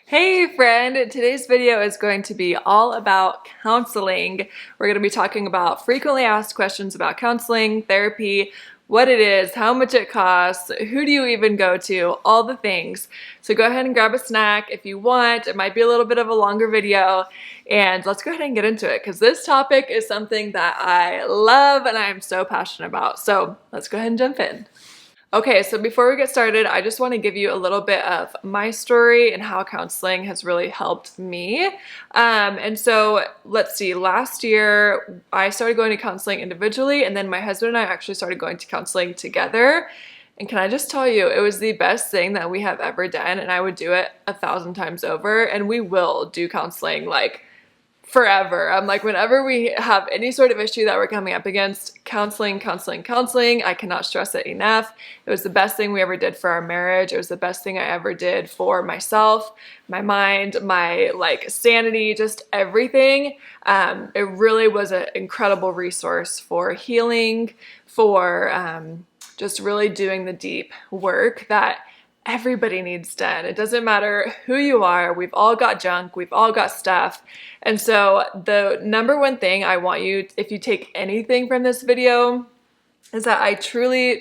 Hey friend, today's video is going to be all about counseling. We're going to be talking about frequently asked questions about counseling, therapy, what it is, how much it costs, who do you even go to, all the things. So go ahead and grab a snack if you want. It might be a little bit of a longer video, and let's go ahead and get into it because this topic is something that I love and I'm so passionate about. So let's go ahead and jump in. Okay, so before we get started, I just want to give you a little bit of my story and how counseling has really helped me. And so let's see, last year I started going to counseling individually, and then my husband and I actually started going to counseling together. And can I just tell you, it was the best thing that we have ever done, and I would do it 1,000 times over, and we will do counseling like forever. I'm like, whenever we have any sort of issue that we're coming up against, counseling. I cannot stress it enough. It was the best thing we ever did for our marriage. It was the best thing I ever did for myself, my mind, my sanity, just everything. It really was an incredible resource for healing, for just really doing the deep work that everybody needs done. It doesn't matter who you are. We've all got junk. We've all got stuff. And so the number one thing I want you, if you take anything from this video, is that I truly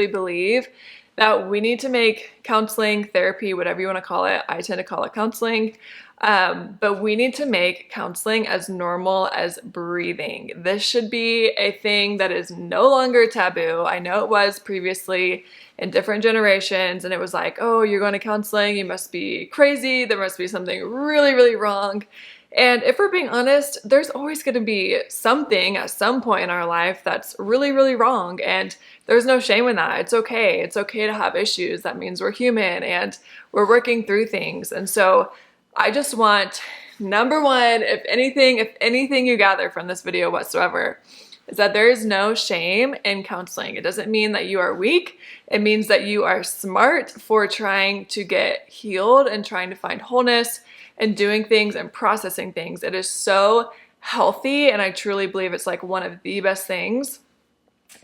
believe that we need to make counseling, therapy, whatever you want to call it. I tend to call it counseling. But we need to make counseling as normal as breathing. This should be a thing that is no longer taboo. I know it was previously in different generations, and it was like, oh, you're going to counseling, you must be crazy, there must be something really wrong. And if we're being honest, there's always going to be something at some point in our life that's really wrong, and there's no shame in that. It's okay. It's okay to have issues. That means we're human and we're working through things. And so I just want, number one, if anything you gather from this video whatsoever, is that there is no shame in counseling. It doesn't mean that you are weak. It means that you are smart for trying to get healed and trying to find wholeness and doing things and processing things. It is so healthy, and I truly believe it's like one of the best things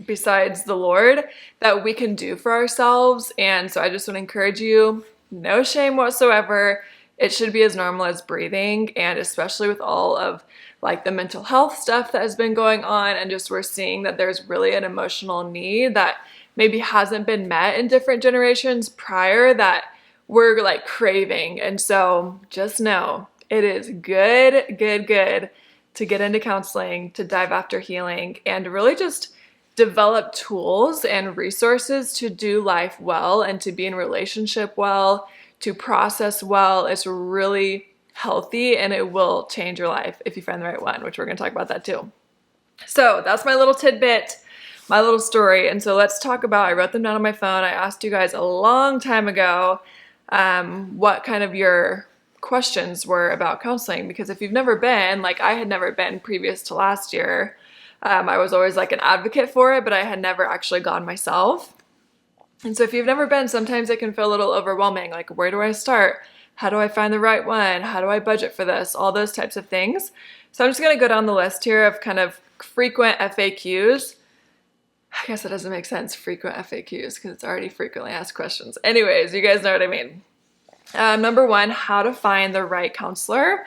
besides the Lord that we can do for ourselves. And so I just want to encourage you, no shame whatsoever. It should be as normal as breathing, and especially with all of like the mental health stuff that has been going on, and just we're seeing that there's really an emotional need that maybe hasn't been met in different generations prior that we're like craving. And so just know it is good to get into counseling, to dive after healing, and really just develop tools and resources to do life well and to be in relationship well, to process well. It's really healthy, and it will change your life if you find the right one, which we're going to talk about that too. So that's my little tidbit, my little story. And so let's talk about, I wrote them down on my phone. I asked you guys a long time ago what kind of your questions were about counseling, because if you've never been, like I had never been previous to last year, I was always like an advocate for it, but I had never actually gone myself. And so if you've never been, sometimes it can feel a little overwhelming. Like, where do I start? How do I find the right one? How do I budget for this? All those types of things. So I'm just going to go down the list here of kind of frequent FAQs. I guess that doesn't make sense, frequent FAQs, because it's already frequently asked questions. Anyways, you guys know what I mean. Number one, how to find the right counselor.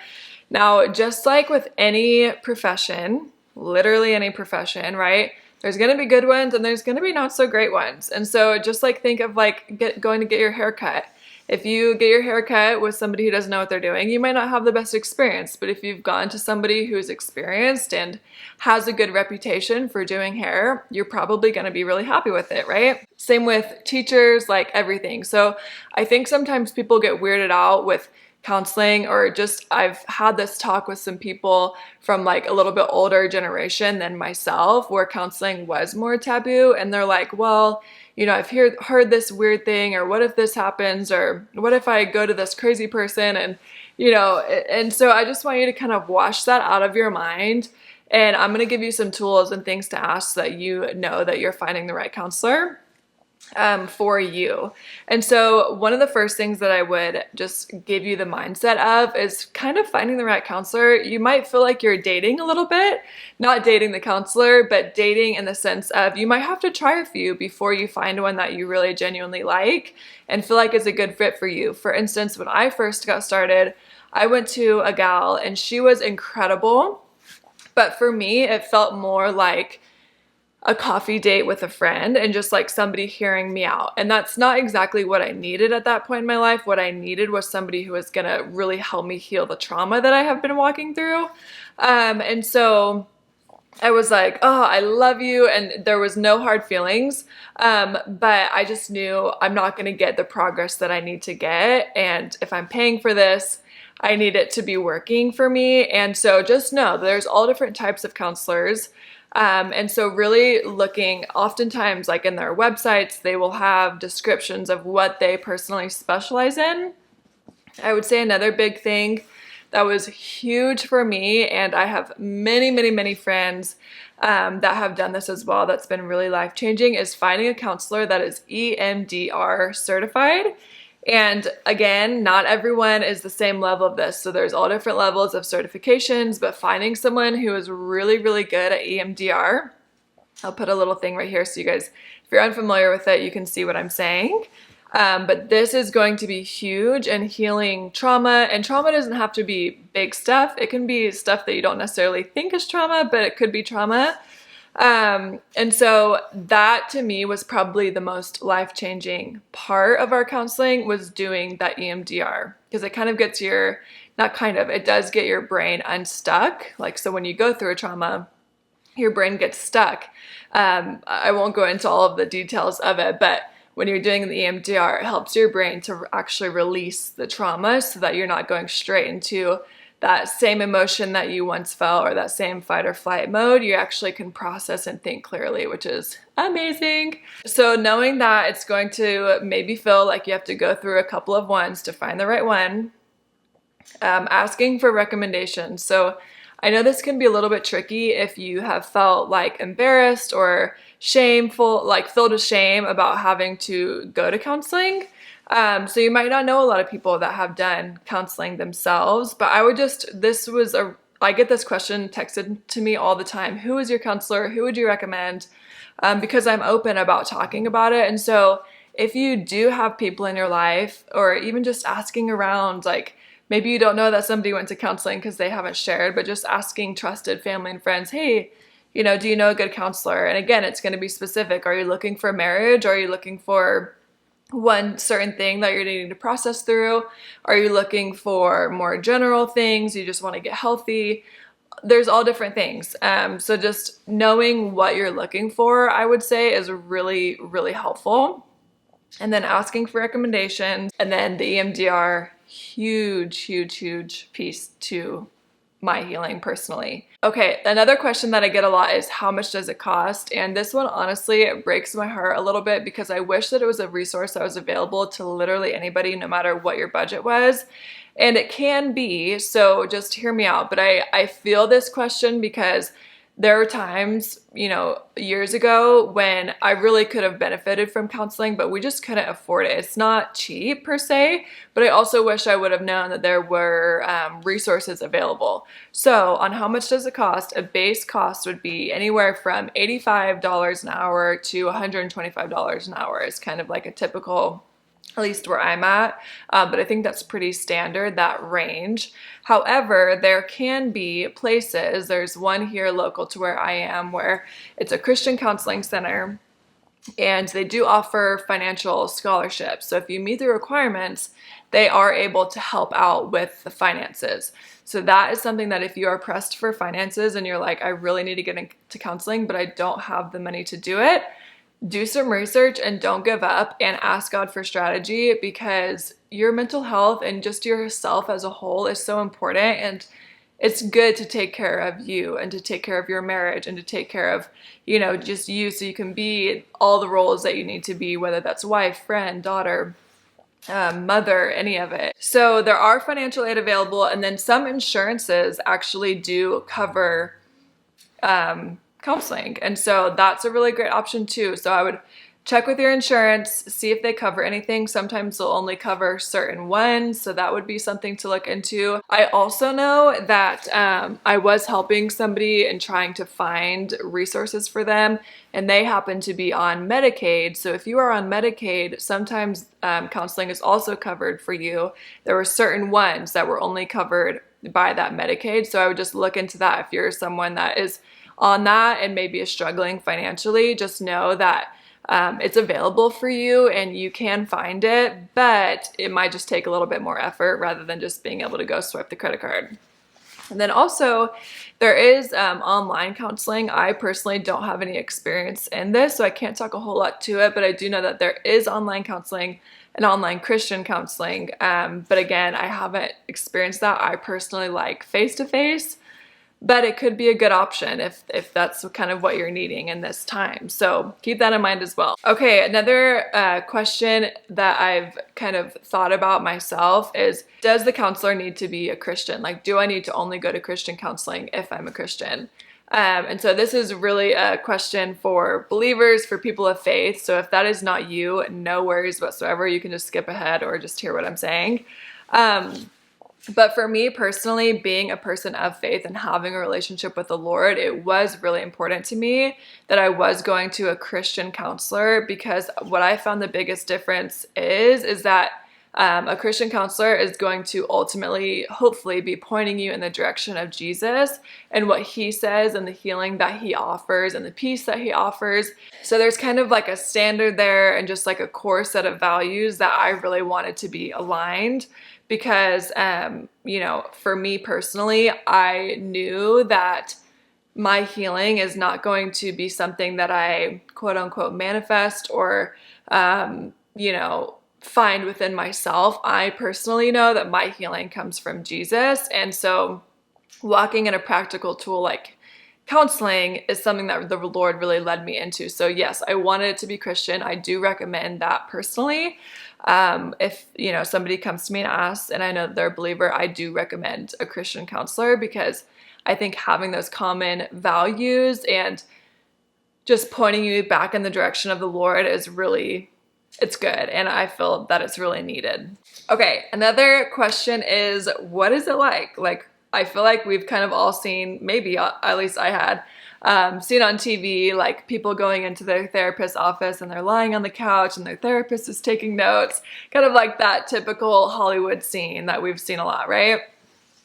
Now, just like with any profession, literally any profession, right? There's going to be good ones and there's going to be not so great ones. And so just like think of like going to get your hair cut. If you get your hair cut with somebody who doesn't know what they're doing, you might not have the best experience. But if you've gone to somebody who's experienced and has a good reputation for doing hair, you're probably going to be really happy with it, right? Same with teachers, like everything. So I think sometimes people get weirded out with counseling, or just I've had this talk with some people from like a little bit older generation than myself where counseling was more taboo, and they're like, well, you know, I've heard this weird thing, or what if this happens, or what if I go to this crazy person, and you know, and so I just want you to kind of wash that out of your mind, and I'm going to give you some tools and things to ask so that you know that you're finding the right counselor. for you. And so one of the first things that I would just give you the mindset of is kind of finding the right counselor. You might feel like you're dating a little bit, not dating the counselor, but dating in the sense of you might have to try a few before you find one that you really genuinely like and feel like is a good fit for you. For instance, when I first got started, I went to a gal and she was incredible, but for me, it felt more like a coffee date with a friend and just like somebody hearing me out. And that's not exactly what I needed at that point in my life. What I needed was somebody who was gonna really help me heal the trauma that I have been walking through. And so I was like, oh, I love you. And there was no hard feelings. But I just knew I'm not gonna get the progress that I need to get. And if I'm paying for this, I need it to be working for me. And so just know there's all different types of counselors. And so really looking, oftentimes like in their websites, they will have descriptions of what they personally specialize in. I would say another big thing that was huge for me, and I have many, many, many friends that have done this as well, that's been really life-changing, is finding a counselor that is EMDR certified. And again, not everyone is the same level of this. So there's all different levels of certifications, but finding someone who is really, really good at EMDR, I'll put a little thing right here so you guys, if you're unfamiliar with it, you can see what I'm saying. But this is going to be huge in healing trauma, and trauma doesn't have to be big stuff. It can be stuff that you don't necessarily think is trauma, but it could be trauma. And so that to me was probably the most life-changing part of our counseling, was doing that EMDR, because it kind of gets your, not kind of, it does get your brain unstuck. Like, so when you go through a trauma, your brain gets stuck. I won't go into all of the details of it, but when you're doing the EMDR, it helps your brain to actually release the trauma so that you're not going straight into that same emotion that you once felt, or that same fight or flight mode. You actually can process and think clearly, which is amazing. So knowing that it's going to maybe feel like you have to go through a couple of ones to find the right one, asking for recommendations. So I know this can be a little bit tricky if you have felt like embarrassed or shameful, like filled with shame about having to go to counseling. So you might not know a lot of people that have done counseling themselves, but I would just, I get this question texted to me all the time. Who is your counselor? Who would you recommend? Because I'm open about talking about it. And so if you do have people in your life, or even just asking around, like maybe you don't know that somebody went to counseling because they haven't shared, but just asking trusted family and friends, hey, do you know a good counselor? And again, it's going to be specific. Are you looking for marriage? Or are you looking for one certain thing that you're needing to process through? Are you looking for more general things? You just want to get healthy? There's all different things. So just knowing what you're looking for, I would say, is really, really helpful. And then asking for recommendations. And then the EMDR, huge, huge, huge piece to my healing personally. Okay, another question that I get a lot is, how much does it cost? And this one, honestly, it breaks my heart a little bit, because I wish that it was a resource that was available to literally anybody, no matter what your budget was. And it can be, so just hear me out. But I feel this question because there were times, years ago when I really could have benefited from counseling, but we just couldn't afford it. It's not cheap per se, but I also wish I would have known that there were resources available. So on how much does it cost? A base cost would be anywhere from $85 an hour to $125 an hour is kind of like a typical, at least where I'm at, but I think that's pretty standard, that range. However, there can be places, there's one here local to where I am, where it's a Christian counseling center, and they do offer financial scholarships. So if you meet the requirements, they are able to help out with the finances. So that is something that if you are pressed for finances and you're like, I really need to get into counseling, but I don't have the money to do it, do some research and don't give up, and ask God for strategy, because your mental health and just yourself as a whole is so important. And it's good to take care of you, and to take care of your marriage, and to take care of, just you, so you can be all the roles that you need to be, whether that's wife, friend, daughter, mother, any of it. So there are financial aid available, and then some insurances actually do cover counseling. And so that's a really great option too. So I would check with your insurance, see if they cover anything. Sometimes they'll only cover certain ones, so that would be something to look into. I also know that I was helping somebody and trying to find resources for them, and they happen to be on Medicaid. So if you are on Medicaid, sometimes counseling is also covered for you. There were certain ones that were only covered by that Medicaid, so I would just look into that. If you're someone that is on that and maybe is struggling financially, just know that it's available for you and you can find it, but it might just take a little bit more effort rather than just being able to go swipe the credit card. And then also there is online counseling. I personally don't have any experience in this, so I can't talk a whole lot to it, but I do know that there is online counseling and online Christian counseling. But again, I haven't experienced that. I personally like face-to-face, but it could be a good option if that's kind of what you're needing in this time. So keep that in mind as well. Okay, another question that I've kind of thought about myself is, does the counselor need to be a Christian? Like, do I need to only go to Christian counseling if I'm a Christian? And so this is really a question for believers, for people of faith. So if that is not you, no worries whatsoever. You can just skip ahead or just hear what I'm saying. But for me personally, being a person of faith and having a relationship with the Lord, it was really important to me that I was going to a Christian counselor, because what I found the biggest difference is that a Christian counselor is going to ultimately, hopefully, be pointing you in the direction of Jesus and what he says and the healing that he offers and the peace that he offers. So there's kind of like a standard there and just like a core set of values that I really wanted to be aligned. Because, you know, for me personally, I knew that my healing is not going to be something that I quote unquote manifest or, you know, find within myself. I personally know that my healing comes from Jesus. And so walking in a practical tool like counseling is something that the Lord really led me into. So yes, I wanted it to be Christian. I do recommend that personally. If, you know, somebody comes to me and asks, and I know they're a believer, I do recommend a Christian counselor, because I think having those common values and just pointing you back in the direction of the Lord is really, it's good. And I feel that it's really needed. Okay. Another question is, what is it like? Like, I feel like we've kind of all seen, maybe at least I had, seen on TV, like people going into their therapist's office and they're lying on the couch and their therapist is taking notes, kind of like that typical Hollywood scene that we've seen a lot, right?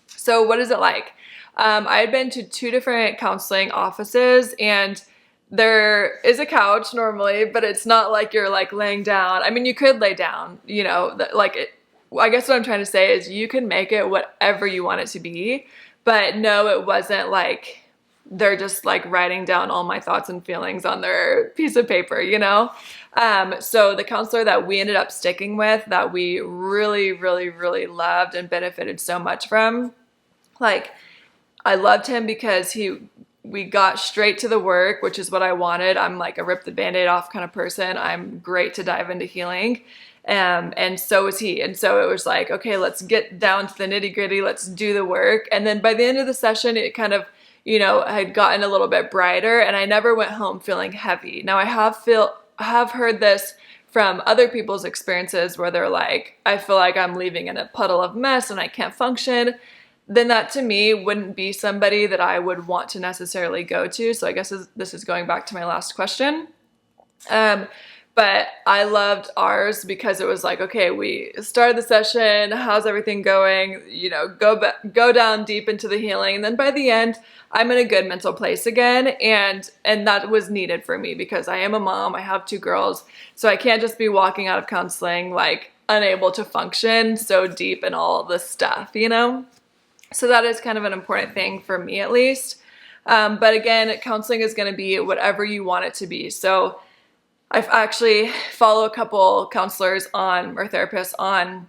So what is it like? I had been to 2 different counseling offices, and there is a couch normally, but it's not like you're like laying down. I mean, you could lay down, you know, I guess what I'm trying to say is you can make it whatever you want it to be, but no, it wasn't like they're just like writing down all my thoughts and feelings on their piece of paper, you know? So the counselor that we ended up sticking with, that we really, really, really loved and benefited so much from, like, I loved him because we got straight to the work, which is what I wanted. I'm like a rip the Band-Aid off kind of person. I'm great to dive into healing. And so was he. And so it was like, okay, let's get down to the nitty gritty. Let's do the work. And then by the end of the session, it kind of, you know, had gotten a little bit brighter, and I never went home feeling heavy. Now I have heard this from other people's experiences where they're like, I feel like I'm leaving in a puddle of mess and I can't function. Then that to me wouldn't be somebody that I would want to necessarily go to. So I guess this is going back to my last question. But I loved ours because it was like, okay, we started the session. How's everything going? You know, go down deep into the healing. And then by the end, I'm in a good mental place again. And that was needed for me because I am a mom. I have 2 girls. So I can't just be walking out of counseling like unable to function so deep in all this stuff, you know? So that is kind of an important thing for me, at least. But again, counseling is going to be whatever you want it to be. So I've actually follow a couple counselors or therapists on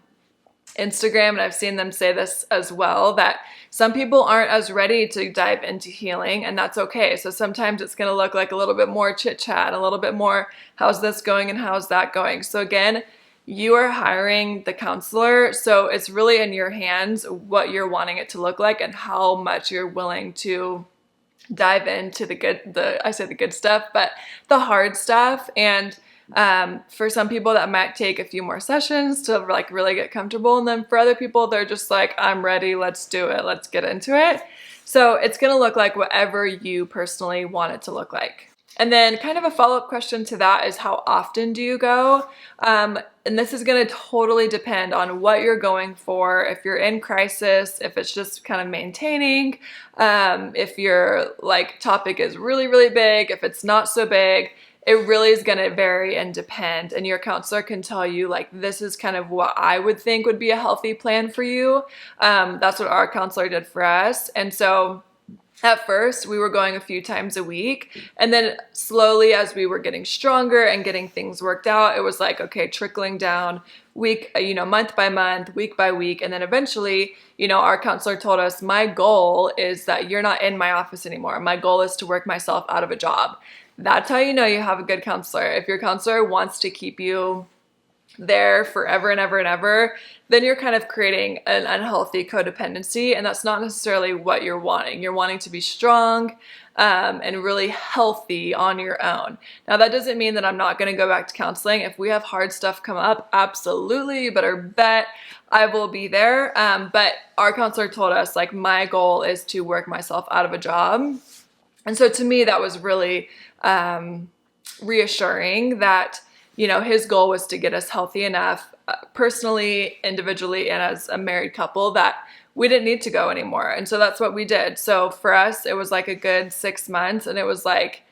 Instagram, and I've seen them say this as well, that some people aren't as ready to dive into healing, and that's okay. So sometimes it's going to look like a little bit more chit chat, a little bit more, how's this going and how's that going? So again, you are hiring the counselor, so it's really in your hands what you're wanting it to look like and how much you're willing to dive into the good stuff, but the hard stuff. And For some people that might take a few more sessions to like really get comfortable. And then for other people, they're just like, I'm ready, let's do it, let's get into it. So it's gonna look like whatever you personally want it to look like. And then kind of a follow-up question to that is, how often do you go? And this is going to totally depend on what you're going for. If you're in crisis, if it's just kind of maintaining, if your like topic is really, really big, if it's not so big, it really is going to vary and depend. And your counselor can tell you like, this is kind of what I would think would be a healthy plan for you. That's what our counselor did for us. And so at first, we were going a few times a week, and then slowly as we were getting stronger and getting things worked out, it was like, okay, trickling down week, month by month, week by week. And then eventually, our counselor told us, my goal is that you're not in my office anymore. My goal is to work myself out of a job. That's how you know you have a good counselor. If your counselor wants to keep you there forever and ever and ever, then you're kind of creating an unhealthy codependency, and that's not necessarily what you're wanting. You're wanting to be strong and really healthy on your own. Now, that doesn't mean that I'm not going to go back to counseling. If we have hard stuff come up, absolutely, you better bet I will be there. But our counselor told us, like, my goal is to work myself out of a job. And so to me, that was really reassuring that his goal was to get us healthy enough, personally, individually, and as a married couple, that we didn't need to go anymore. And so that's what we did. So for us, it was like a good 6 months, and it was like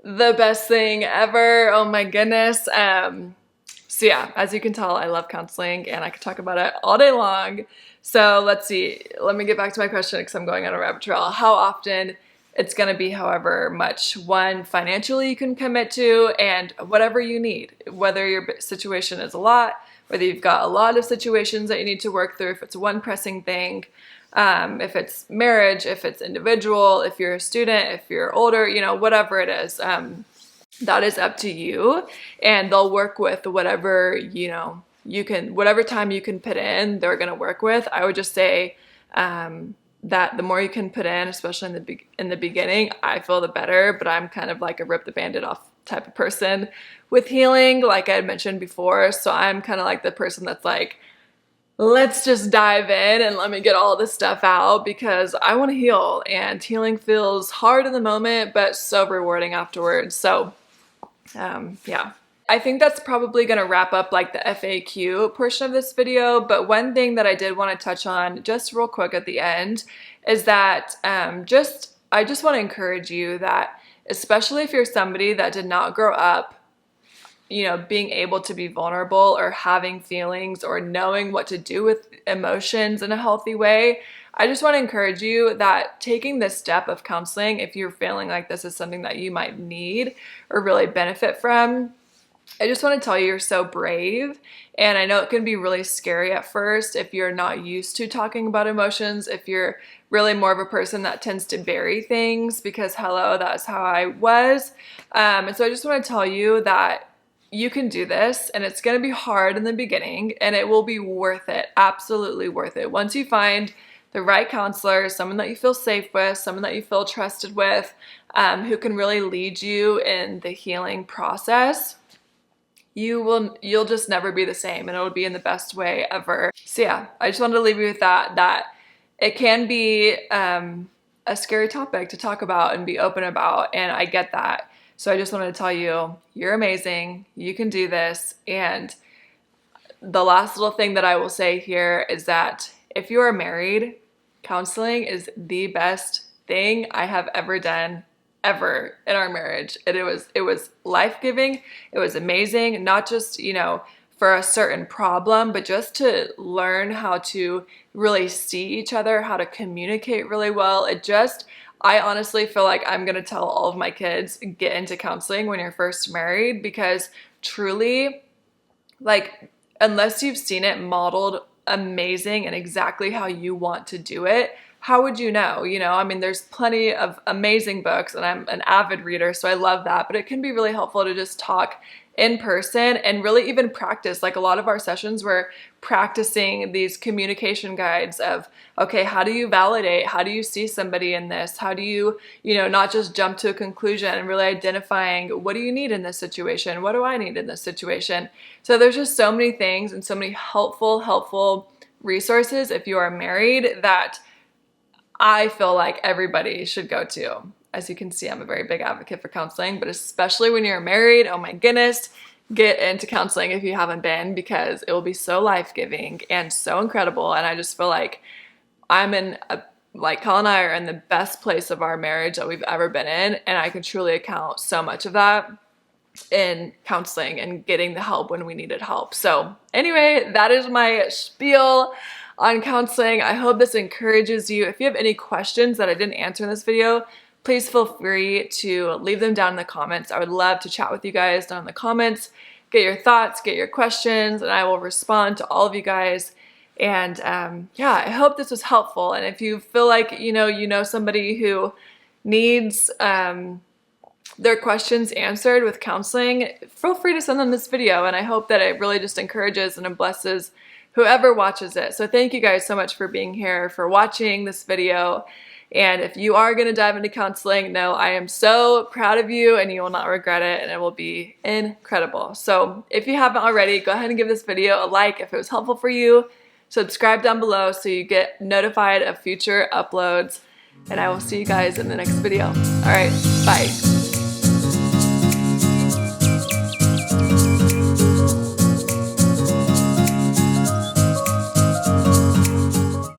the best thing ever. Oh my goodness. So yeah, as you can tell, I love counseling and I could talk about it all day long. So let's see. Let me get back to my question because I'm going on a rabbit trail. How often? It's going to be however much, one, financially you can commit to, and whatever you need, whether your situation is a lot, whether you've got a lot of situations that you need to work through, if it's one pressing thing, if it's marriage, if it's individual, if you're a student, if you're older, whatever it is, that is up to you. And they'll work with whatever, you can, whatever time you can put in, they're going to work with. I would just say, that the more you can put in, especially in the beginning, I feel the better, but I'm kind of like a rip the band-aid off type of person with healing, like I had mentioned before. So I'm kind of like the person that's like, let's just dive in and let me get all this stuff out because I want to heal, and healing feels hard in the moment, but so rewarding afterwards. So, yeah. I think that's probably going to wrap up like the FAQ portion of this video, but one thing that I did want to touch on just real quick at the end is that I just want to encourage you that, especially if you're somebody that did not grow up, being able to be vulnerable or having feelings or knowing what to do with emotions in a healthy way, I just want to encourage you that taking this step of counseling, if you're feeling like this is something that you might need or really benefit from, I just want to tell you, you're so brave. And I know it can be really scary at first if you're not used to talking about emotions, if you're really more of a person that tends to bury things, because hello, that's how I was. And so I just want to tell you that you can do this, and it's going to be hard in the beginning, and it will be worth it. Absolutely worth it. Once you find the right counselor, someone that you feel safe with, someone that you feel trusted with, who can really lead you in the healing process, you'll just never be the same, and it'll be in the best way ever. So yeah, I just wanted to leave you with that it can be a scary topic to talk about and be open about, and I get that. So I just wanted to tell you, you're amazing, you can do this. And the last little thing that I will say here is that if you are married, counseling is the best thing I have ever done ever in our marriage. It was life-giving. It was amazing, not just, for a certain problem, but just to learn how to really see each other, how to communicate really well. I honestly feel like I'm going to tell all of my kids, get into counseling when you're first married, because truly, like, unless you've seen it modeled amazing and exactly how you want to do it, how would you know? There's plenty of amazing books, and I'm an avid reader, so I love that, but it can be really helpful to just talk in person and really even practice. Like a lot of our sessions were practicing these communication guides of, okay, how do you validate? How do you see somebody in this? How do you, not just jump to a conclusion, and really identifying, what do you need in this situation? What do I need in this situation? So there's just so many things and so many helpful resources if you are married that I feel like everybody should go to. As you can see, I'm a very big advocate for counseling, but especially when you're married, oh my goodness, get into counseling if you haven't been, because it will be so life-giving and so incredible. And I just feel like Colin and I are in the best place of our marriage that we've ever been in, and I can truly account so much of that in counseling and getting the help when we needed help. So anyway, that is my spiel on counseling. I hope this encourages you. If you have any questions that I didn't answer in this video, please feel free to leave them down in the comments. I would love to chat with you guys down in the comments, get your thoughts, get your questions, and I will respond to all of you guys. And yeah, I hope this was helpful. And if you feel like you know somebody who needs their questions answered with counseling, feel free to send them this video. And I hope that it really just encourages and blesses whoever watches it. So thank you guys so much for being here, for watching this video. And if you are going to dive into counseling, know I am so proud of you and you will not regret it, and it will be incredible. So if you haven't already, go ahead and give this video a like if it was helpful for you. Subscribe down below so you get notified of future uploads, and I will see you guys in the next video. All right, bye.